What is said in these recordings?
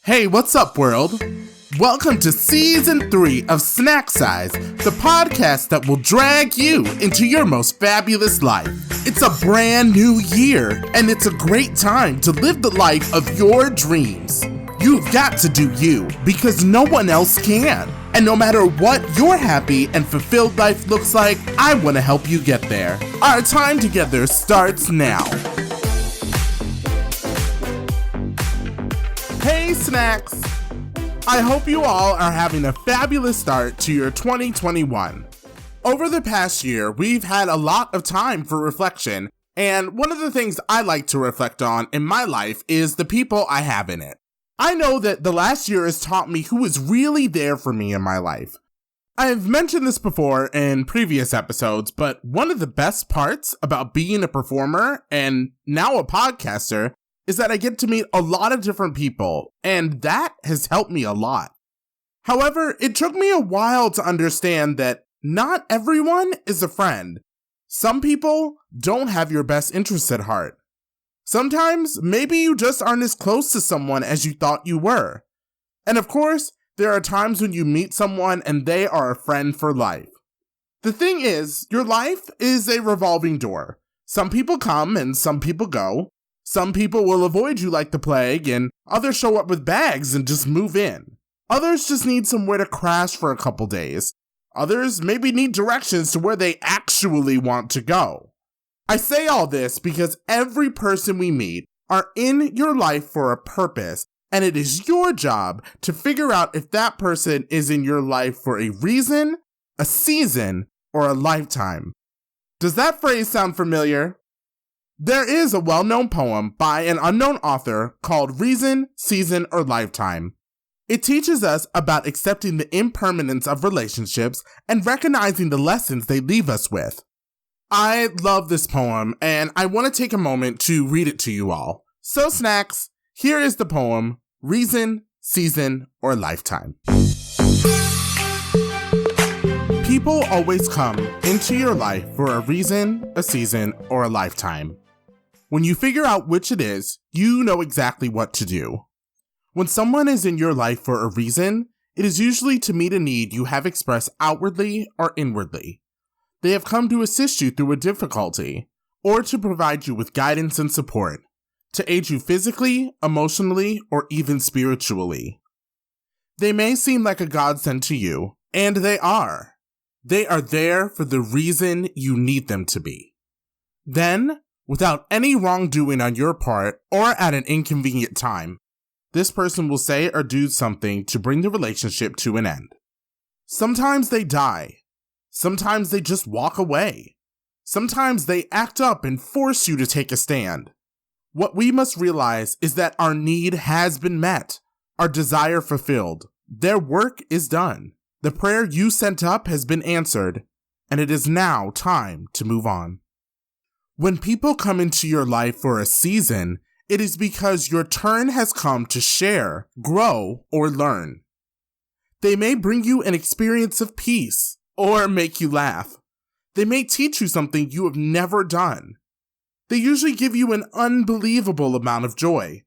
Hey, what's up, world? Welcome to Season 3 of Snack Size, the podcast that will drag you into your most fabulous life. It's a brand new year, and it's a great time to live the life of your dreams. You've got to do you, because no one else can. And no matter what your happy and fulfilled life looks like, I want to help you get there. Our time together starts now. Hey snacks! I hope you all are having a fabulous start to your 2021. Over the past year, we've had a lot of time for reflection, and one of the things I like to reflect on in my life is the people I have in it. I know that the last year has taught me who is really there for me in my life. I've mentioned this before in previous episodes, but one of the best parts about being a performer and now a podcaster is that I get to meet a lot of different people, and that has helped me a lot. However, it took me a while to understand that not everyone is a friend. Some people don't have your best interests at heart. Sometimes, maybe you just aren't as close to someone as you thought you were. And of course, there are times when you meet someone and they are a friend for life. The thing is, your life is a revolving door. Some people come and some people go. Some people will avoid you like the plague, and others show up with bags and just move in. Others just need somewhere to crash for a couple days. Others maybe need directions to where they actually want to go. I say all this because every person we meet are in your life for a purpose, and it is your job to figure out if that person is in your life for a reason, a season, or a lifetime. Does that phrase sound familiar? There is a well-known poem by an unknown author called Reason, Season, or Lifetime. It teaches us about accepting the impermanence of relationships and recognizing the lessons they leave us with. I love this poem, and I want to take a moment to read it to you all. So snacks, here is the poem, Reason, Season, or Lifetime. People always come into your life for a reason, a season, or a lifetime. When you figure out which it is, you know exactly what to do. When someone is in your life for a reason, it is usually to meet a need you have expressed outwardly or inwardly. They have come to assist you through a difficulty, or to provide you with guidance and support, to aid you physically, emotionally, or even spiritually. They may seem like a godsend to you, and they are. They are there for the reason you need them to be. Then, without any wrongdoing on your part or at an inconvenient time, this person will say or do something to bring the relationship to an end. Sometimes they die. Sometimes they just walk away. Sometimes they act up and force you to take a stand. What we must realize is that our need has been met, our desire fulfilled. Their work is done. The prayer you sent up has been answered, and it is now time to move on. When people come into your life for a season, it is because your turn has come to share, grow, or learn. They may bring you an experience of peace, or make you laugh. They may teach you something you have never done. They usually give you an unbelievable amount of joy.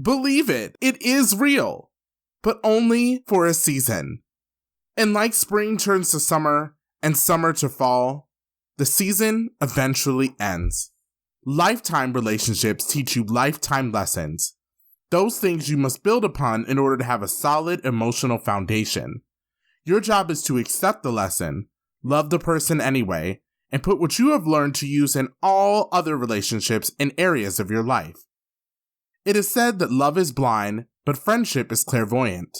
Believe it, it is real, but only for a season. And like spring turns to summer and summer to fall, the season eventually ends. Lifetime relationships teach you lifetime lessons. Those things you must build upon in order to have a solid emotional foundation. Your job is to accept the lesson, love the person anyway, and put what you have learned to use in all other relationships and areas of your life. It is said that love is blind, but friendship is clairvoyant.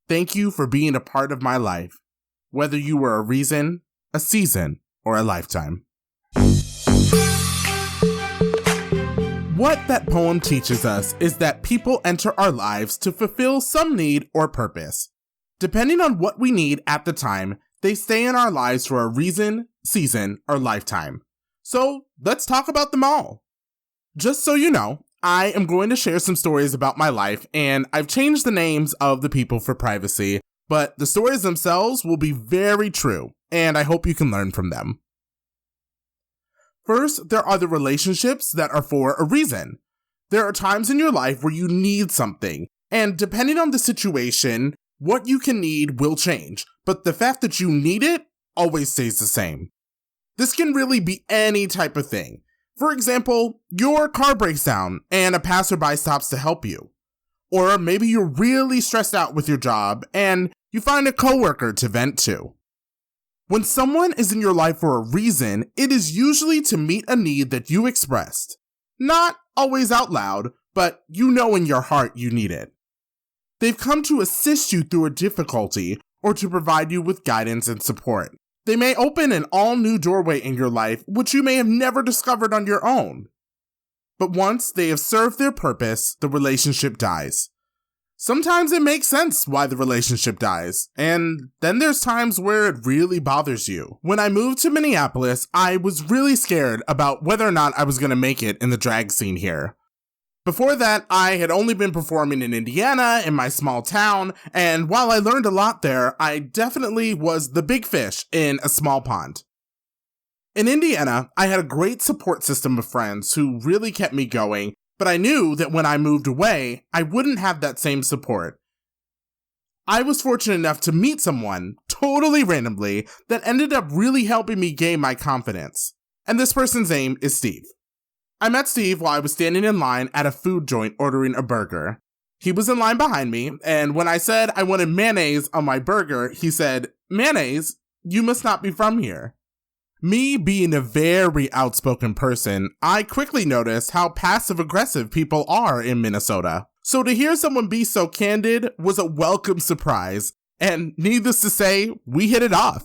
Thank you for being a part of my life, whether you were a reason, a season, or a lifetime. What that poem teaches us is that people enter our lives to fulfill some need or purpose. Depending on what we need at the time, they stay in our lives for a reason, season, or lifetime. So let's talk about them all. Just so you know, I am going to share some stories about my life, and I've changed the names of the people for privacy, but the stories themselves will be very true, and I hope you can learn from them. First, there are the relationships that are for a reason. There are times in your life where you need something. And depending on the situation, what you can need will change, but the fact that you need it always stays the same. This can really be any type of thing. For example, your car breaks down and a passerby stops to help you. Or maybe you're really stressed out with your job and you find a coworker to vent to. When someone is in your life for a reason, it is usually to meet a need that you expressed. Not always out loud, but you know in your heart you need it. They've come to assist you through a difficulty or to provide you with guidance and support. They may open an all-new doorway in your life, which you may have never discovered on your own. But once they have served their purpose, the relationship dies. Sometimes it makes sense why the relationship dies, and then there's times where it really bothers you. When I moved to Minneapolis, I was really scared about whether or not I was going to make it in the drag scene here. Before that, I had only been performing in Indiana, in my small town, and while I learned a lot there, I definitely was the big fish in a small pond. In Indiana, I had a great support system of friends who really kept me going, but I knew that when I moved away, I wouldn't have that same support. I was fortunate enough to meet someone, totally randomly, that ended up really helping me gain my confidence. And this person's name is Steve. I met Steve while I was standing in line at a food joint ordering a burger. He was in line behind me, and when I said I wanted mayonnaise on my burger, he said, "Mayonnaise? You must not be from here." Me being a very outspoken person, I quickly noticed how passive-aggressive people are in Minnesota. So to hear someone be so candid was a welcome surprise, and needless to say, we hit it off.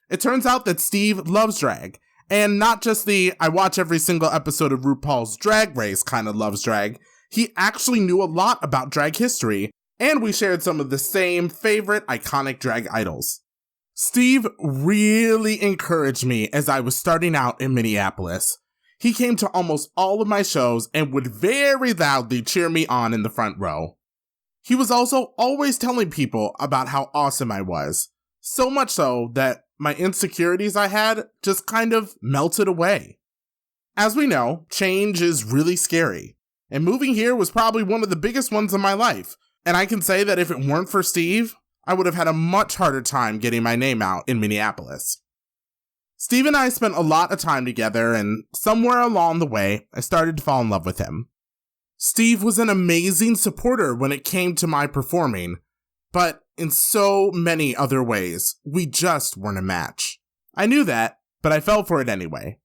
It turns out that Steve loves drag, and not just the I watch every single episode of RuPaul's Drag Race kind of loves drag. He actually knew a lot about drag history, and we shared some of the same favorite iconic drag idols. Steve really encouraged me as I was starting out in Minneapolis. He came to almost all of my shows and would very loudly cheer me on in the front row. He was also always telling people about how awesome I was. So much so that my insecurities I had just kind of melted away. As we know, change is really scary, and moving here was probably one of the biggest ones in my life. And I can say that if it weren't for Steve, I would have had a much harder time getting my name out in Minneapolis. Steve and I spent a lot of time together, and somewhere along the way, I started to fall in love with him. Steve was an amazing supporter when it came to my performing, but in so many other ways, we just weren't a match. I knew that, but I fell for it anyway.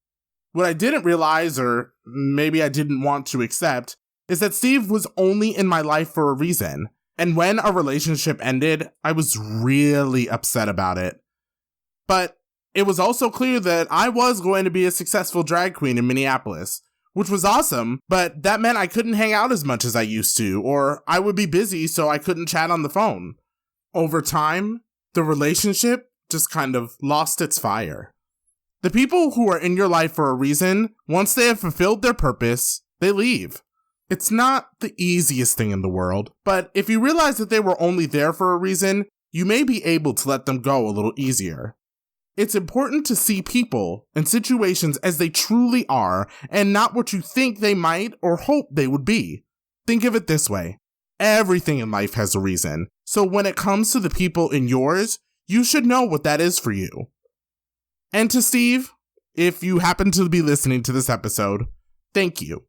What I didn't realize, or maybe I didn't want to accept, is that Steve was only in my life for a reason. And when our relationship ended, I was really upset about it. But it was also clear that I was going to be a successful drag queen in Minneapolis, which was awesome, but that meant I couldn't hang out as much as I used to, or I would be busy so I couldn't chat on the phone. Over time, the relationship just kind of lost its fire. The people who are in your life for a reason, once they have fulfilled their purpose, they leave. It's not the easiest thing in the world, but if you realize that they were only there for a reason, you may be able to let them go a little easier. It's important to see people and situations as they truly are, and not what you think they might or hope they would be. Think of it this way. Everything in life has a reason, so when it comes to the people in yours, you should know what that is for you. And to Steve, if you happen to be listening to this episode, thank you.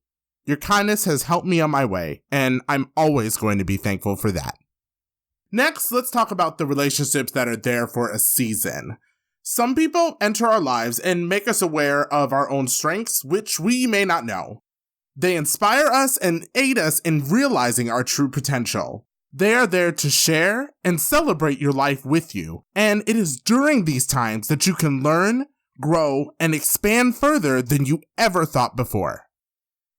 Your kindness has helped me on my way, and I'm always going to be thankful for that. Next, let's talk about the relationships that are there for a season. Some people enter our lives and make us aware of our own strengths, which we may not know. They inspire us and aid us in realizing our true potential. They are there to share and celebrate your life with you, and it is during these times that you can learn, grow, and expand further than you ever thought before.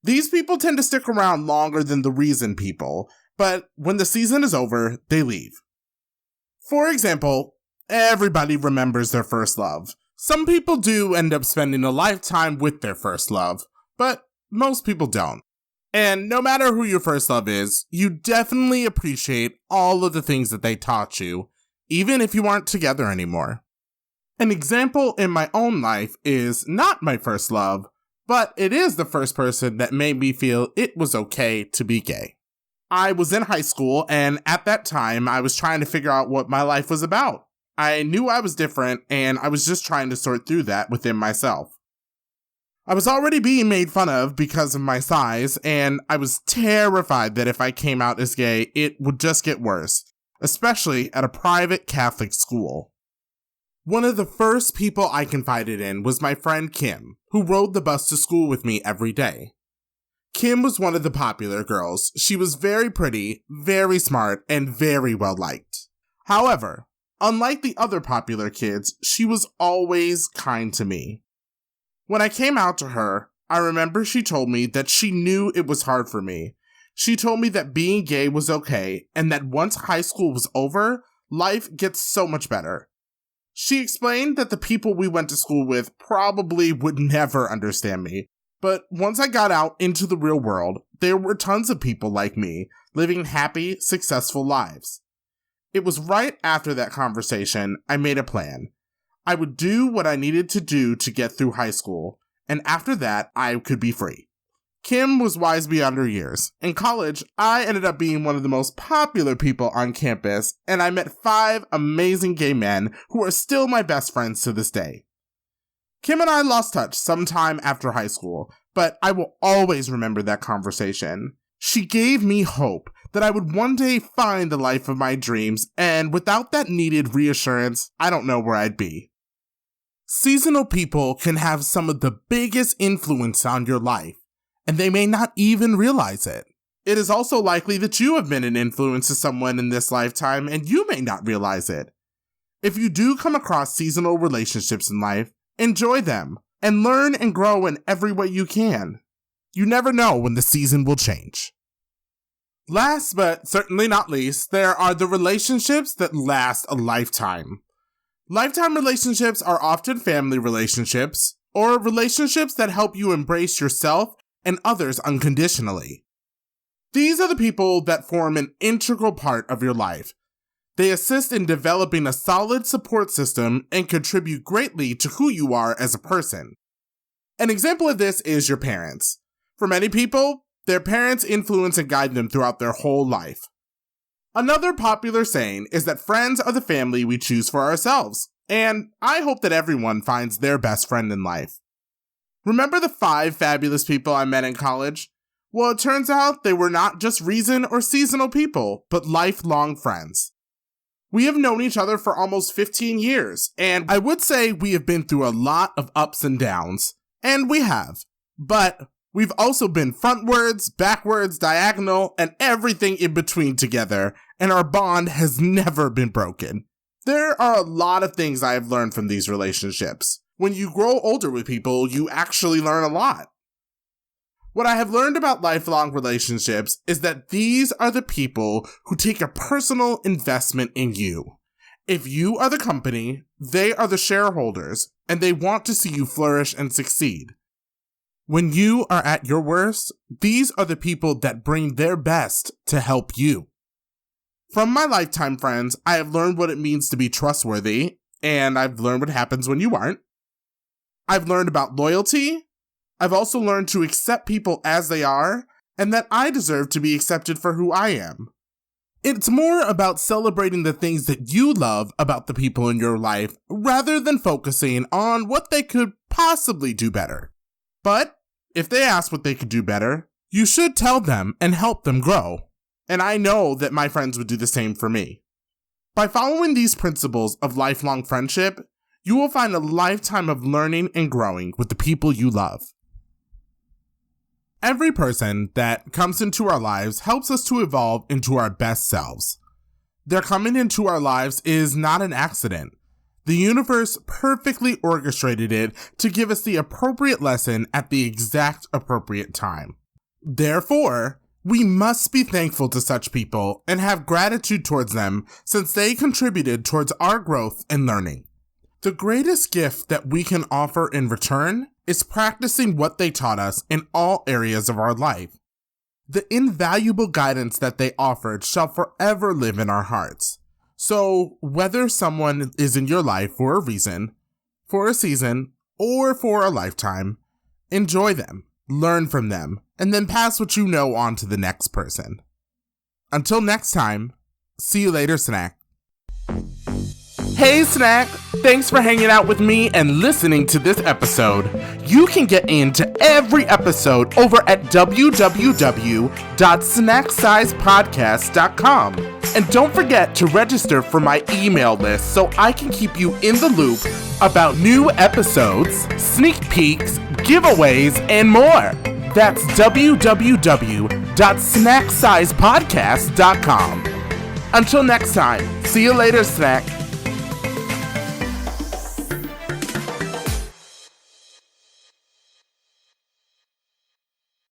These people tend to stick around longer than the reason people, but when the season is over, they leave. For example, everybody remembers their first love. Some people do end up spending a lifetime with their first love, but most people don't. And no matter who your first love is, you definitely appreciate all of the things that they taught you, even if you aren't together anymore. An example in my own life is not my first love, but it is the first person that made me feel it was okay to be gay. I was in high school, and at that time, I was trying to figure out what my life was about. I knew I was different, and I was just trying to sort through that within myself. I was already being made fun of because of my size, and I was terrified that if I came out as gay, it would just get worse, especially at a private Catholic school. One of the first people I confided in was my friend Kim, who rode the bus to school with me every day. Kim was one of the popular girls. She was very pretty, very smart, and very well liked. However, unlike the other popular kids, she was always kind to me. When I came out to her, I remember she told me that she knew it was hard for me. She told me that being gay was okay, and that once high school was over, life gets so much better. She explained that the people we went to school with probably would never understand me, but once I got out into the real world, there were tons of people like me, living happy, successful lives. It was right after that conversation I made a plan. I would do what I needed to do to get through high school, and after that, I could be free. Kim was wise beyond her years. In college, I ended up being one of the most popular people on campus, and I met 5 amazing gay men who are still my best friends to this day. Kim and I lost touch sometime after high school, but I will always remember that conversation. She gave me hope that I would one day find the life of my dreams, and without that needed reassurance, I don't know where I'd be. Seasonal people can have some of the biggest influence on your life, and they may not even realize it. It is also likely that you have been an influence to someone in this lifetime, and you may not realize it. If you do come across seasonal relationships in life, enjoy them, and learn and grow in every way you can. You never know when the season will change. Last but certainly not least, there are the relationships that last a lifetime. Lifetime relationships are often family relationships, or relationships that help you embrace yourself and others unconditionally. These are the people that form an integral part of your life. They assist in developing a solid support system and contribute greatly to who you are as a person. An example of this is your parents. For many people, their parents influence and guide them throughout their whole life. Another popular saying is that friends are the family we choose for ourselves, and I hope that everyone finds their best friend in life. Remember the 5 fabulous people I met in college? Well, it turns out they were not just reason or seasonal people, but lifelong friends. We have known each other for almost 15 years, and I would say we have been through a lot of ups and downs. And we have. But we've also been frontwards, backwards, diagonal, and everything in between together, and our bond has never been broken. There are a lot of things I have learned from these relationships. When you grow older with people, you actually learn a lot. What I have learned about lifelong relationships is that these are the people who take a personal investment in you. If you are the company, they are the shareholders, and they want to see you flourish and succeed. When you are at your worst, these are the people that bring their best to help you. From my lifetime friends, I have learned what it means to be trustworthy, and I've learned what happens when you aren't. I've learned about loyalty. I've also learned to accept people as they are, and that I deserve to be accepted for who I am. It's more about celebrating the things that you love about the people in your life, rather than focusing on what they could possibly do better. But if they ask what they could do better, you should tell them and help them grow. And I know that my friends would do the same for me. By following these principles of lifelong friendship, you will find a lifetime of learning and growing with the people you love. Every person that comes into our lives helps us to evolve into our best selves. Their coming into our lives is not an accident. The universe perfectly orchestrated it to give us the appropriate lesson at the exact appropriate time. Therefore, we must be thankful to such people and have gratitude towards them since they contributed towards our growth and learning. The greatest gift that we can offer in return is practicing what they taught us in all areas of our life. The invaluable guidance that they offered shall forever live in our hearts. So, whether someone is in your life for a reason, for a season, or for a lifetime, enjoy them, learn from them, and then pass what you know on to the next person. Until next time, see you later, Snack. Hey, Snack! Thanks for hanging out with me and listening to this episode. You can get into every episode over at www.snacksizepodcast.com. And don't forget to register for my email list so I can keep you in the loop about new episodes, sneak peeks, giveaways, and more. That's www.snacksizepodcast.com. Until next time, see you later, Snack.